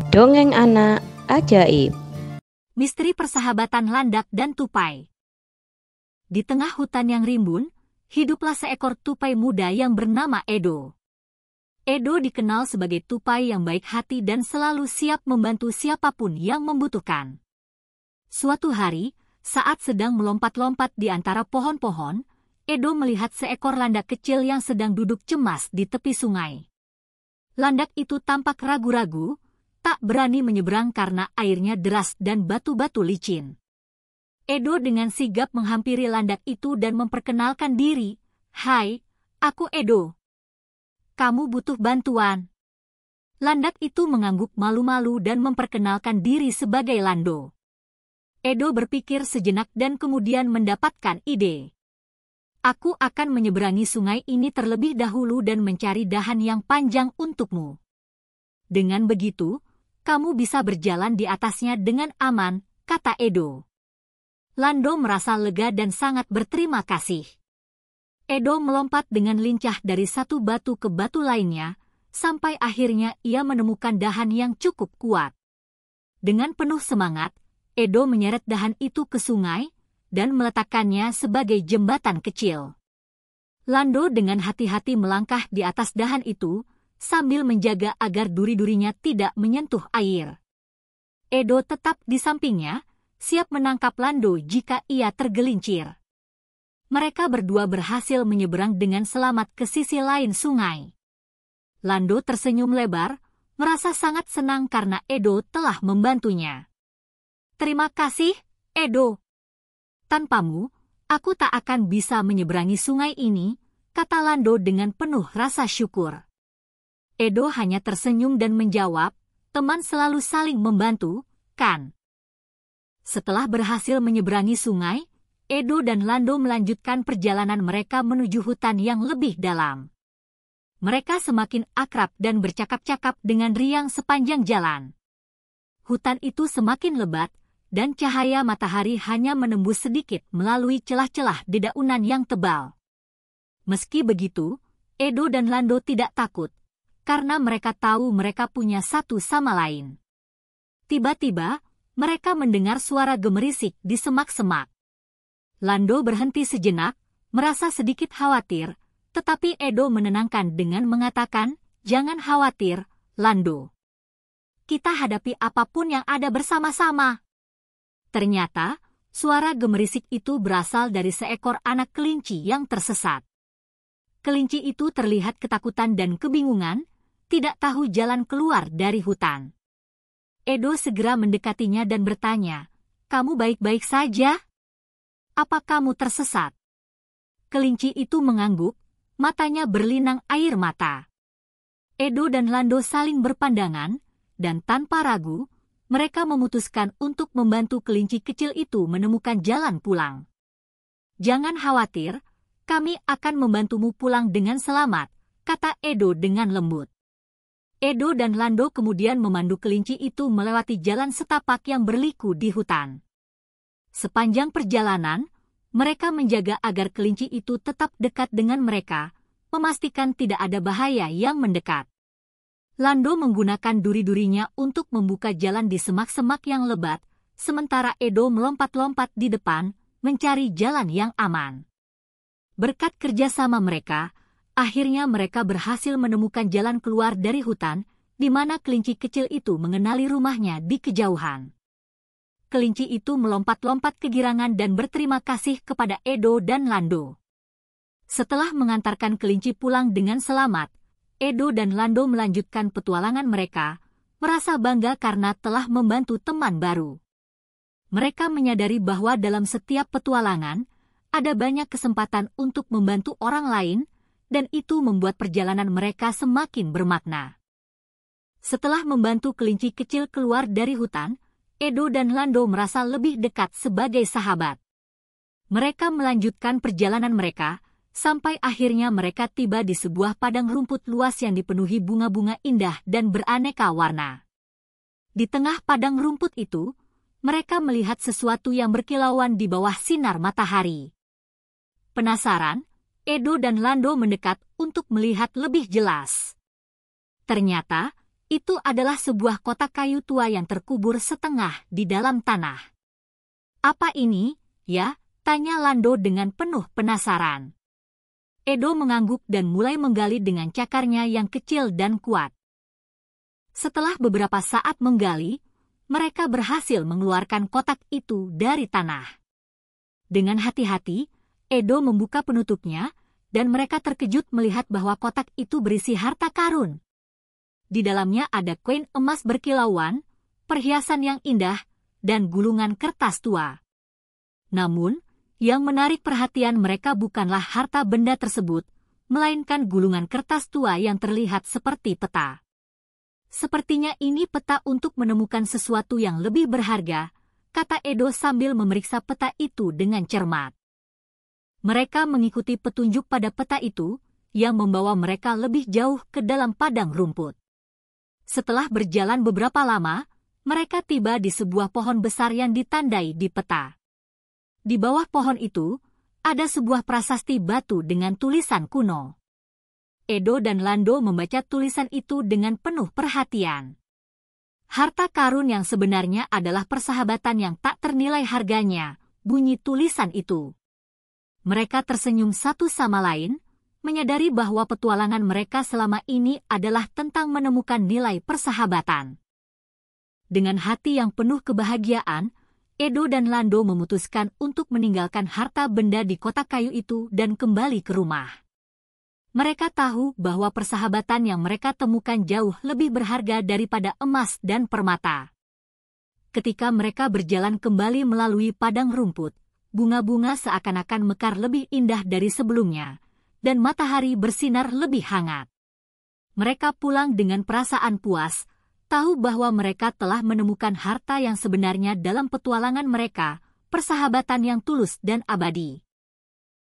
Dongeng anak ajaib. Misteri persahabatan landak dan tupai. Di tengah hutan yang rimbun, hiduplah seekor tupai muda yang bernama Edo. Edo dikenal sebagai tupai yang baik hati dan selalu siap membantu siapapun yang membutuhkan. Suatu hari, saat sedang melompat-lompat di antara pohon-pohon, Edo melihat seekor landak kecil yang sedang duduk cemas di tepi sungai. Landak itu tampak ragu-ragu, tak berani menyeberang karena airnya deras dan batu-batu licin. Edo dengan sigap menghampiri landak itu dan memperkenalkan diri. "Hai, aku Edo. Kamu butuh bantuan?" Landak itu mengangguk malu-malu dan memperkenalkan diri sebagai Lando. Edo berpikir sejenak dan kemudian mendapatkan ide. "Aku akan menyeberangi sungai ini terlebih dahulu dan mencari dahan yang panjang untukmu. Dengan begitu, kamu bisa berjalan di atasnya dengan aman," kata Edo. Lando merasa lega dan sangat berterima kasih. Edo melompat dengan lincah dari satu batu ke batu lainnya, sampai akhirnya ia menemukan dahan yang cukup kuat. Dengan penuh semangat, Edo menyeret dahan itu ke sungai dan meletakkannya sebagai jembatan kecil. Lando dengan hati-hati melangkah di atas dahan itu, sambil menjaga agar duri-durinya tidak menyentuh air. Edo tetap di sampingnya, siap menangkap Lando jika ia tergelincir. Mereka berdua berhasil menyeberang dengan selamat ke sisi lain sungai. Lando tersenyum lebar, merasa sangat senang karena Edo telah membantunya. "Terima kasih, Edo. Tanpamu, aku tak akan bisa menyeberangi sungai ini," kata Lando dengan penuh rasa syukur. Edo hanya tersenyum dan menjawab, "Teman selalu saling membantu, kan?" Setelah berhasil menyeberangi sungai, Edo dan Lando melanjutkan perjalanan mereka menuju hutan yang lebih dalam. Mereka semakin akrab dan bercakap-cakap dengan riang sepanjang jalan. Hutan itu semakin lebat, dan cahaya matahari hanya menembus sedikit melalui celah-celah dedaunan yang tebal. Meski begitu, Edo dan Lando tidak takut, karena mereka tahu mereka punya satu sama lain. Tiba-tiba, mereka mendengar suara gemerisik di semak-semak. Lando berhenti sejenak, merasa sedikit khawatir, tetapi Edo menenangkan dengan mengatakan, "Jangan khawatir, Lando. Kita hadapi apapun yang ada bersama-sama." Ternyata, suara gemerisik itu berasal dari seekor anak kelinci yang tersesat. Kelinci itu terlihat ketakutan dan kebingungan, tidak tahu jalan keluar dari hutan. Edo segera mendekatinya dan bertanya, "Kamu baik-baik saja? Apa kamu tersesat?" Kelinci itu mengangguk, matanya berlinang air mata. Edo dan Lando saling berpandangan, dan tanpa ragu, mereka memutuskan untuk membantu kelinci kecil itu menemukan jalan pulang. "Jangan khawatir, kami akan membantumu pulang dengan selamat," kata Edo dengan lembut. Edo dan Lando kemudian memandu kelinci itu melewati jalan setapak yang berliku di hutan. Sepanjang perjalanan, mereka menjaga agar kelinci itu tetap dekat dengan mereka, memastikan tidak ada bahaya yang mendekat. Lando menggunakan duri-durinya untuk membuka jalan di semak-semak yang lebat, sementara Edo melompat-lompat di depan, mencari jalan yang aman. Berkat kerjasama mereka, akhirnya mereka berhasil menemukan jalan keluar dari hutan, di mana kelinci kecil itu mengenali rumahnya di kejauhan. Kelinci itu melompat-lompat kegirangan dan berterima kasih kepada Edo dan Lando. Setelah mengantarkan kelinci pulang dengan selamat, Edo dan Lando melanjutkan petualangan mereka, merasa bangga karena telah membantu teman baru. Mereka menyadari bahwa dalam setiap petualangan, ada banyak kesempatan untuk membantu orang lain, dan itu membuat perjalanan mereka semakin bermakna. Setelah membantu kelinci kecil keluar dari hutan, Edo dan Lando merasa lebih dekat sebagai sahabat. Mereka melanjutkan perjalanan mereka, sampai akhirnya mereka tiba di sebuah padang rumput luas yang dipenuhi bunga-bunga indah dan beraneka warna. Di tengah padang rumput itu, mereka melihat sesuatu yang berkilauan di bawah sinar matahari. Penasaran, Edo dan Lando mendekat untuk melihat lebih jelas. Ternyata, Itu adalah sebuah kotak kayu tua yang terkubur setengah di dalam tanah. Apa ini, ya? Tanya Lando dengan penuh penasaran. Edo mengangguk dan mulai menggali dengan cakarnya yang kecil dan kuat. Setelah beberapa saat menggali, mereka berhasil mengeluarkan kotak itu dari tanah. Dengan hati-hati, Edo membuka penutupnya, dan mereka terkejut melihat bahwa kotak itu berisi harta karun. Di dalamnya ada koin emas berkilauan, perhiasan yang indah, dan gulungan kertas tua. Namun, yang menarik perhatian mereka bukanlah harta benda tersebut, melainkan gulungan kertas tua yang terlihat seperti peta. Sepertinya ini peta untuk menemukan sesuatu yang lebih berharga, kata Edo sambil memeriksa peta itu dengan cermat. Mereka mengikuti petunjuk pada peta itu, yang membawa mereka lebih jauh ke dalam padang rumput. Setelah berjalan beberapa lama, mereka tiba di sebuah pohon besar yang ditandai di peta. Di bawah pohon itu, ada sebuah prasasti batu dengan tulisan kuno. Edo dan Lando membaca tulisan itu dengan penuh perhatian. Harta karun yang sebenarnya adalah persahabatan yang tak ternilai harganya, bunyi tulisan itu. Mereka tersenyum satu sama lain, menyadari bahwa petualangan mereka selama ini adalah tentang menemukan nilai persahabatan. Dengan hati yang penuh kebahagiaan, Edo dan Lando memutuskan untuk meninggalkan harta benda di kotak kayu itu dan kembali ke rumah. Mereka tahu bahwa persahabatan yang mereka temukan jauh lebih berharga daripada emas dan permata. Ketika mereka berjalan kembali melalui padang rumput, bunga-bunga seakan-akan mekar lebih indah dari sebelumnya, dan matahari bersinar lebih hangat. Mereka pulang dengan perasaan puas, tahu bahwa mereka telah menemukan harta yang sebenarnya dalam petualangan mereka, persahabatan yang tulus dan abadi.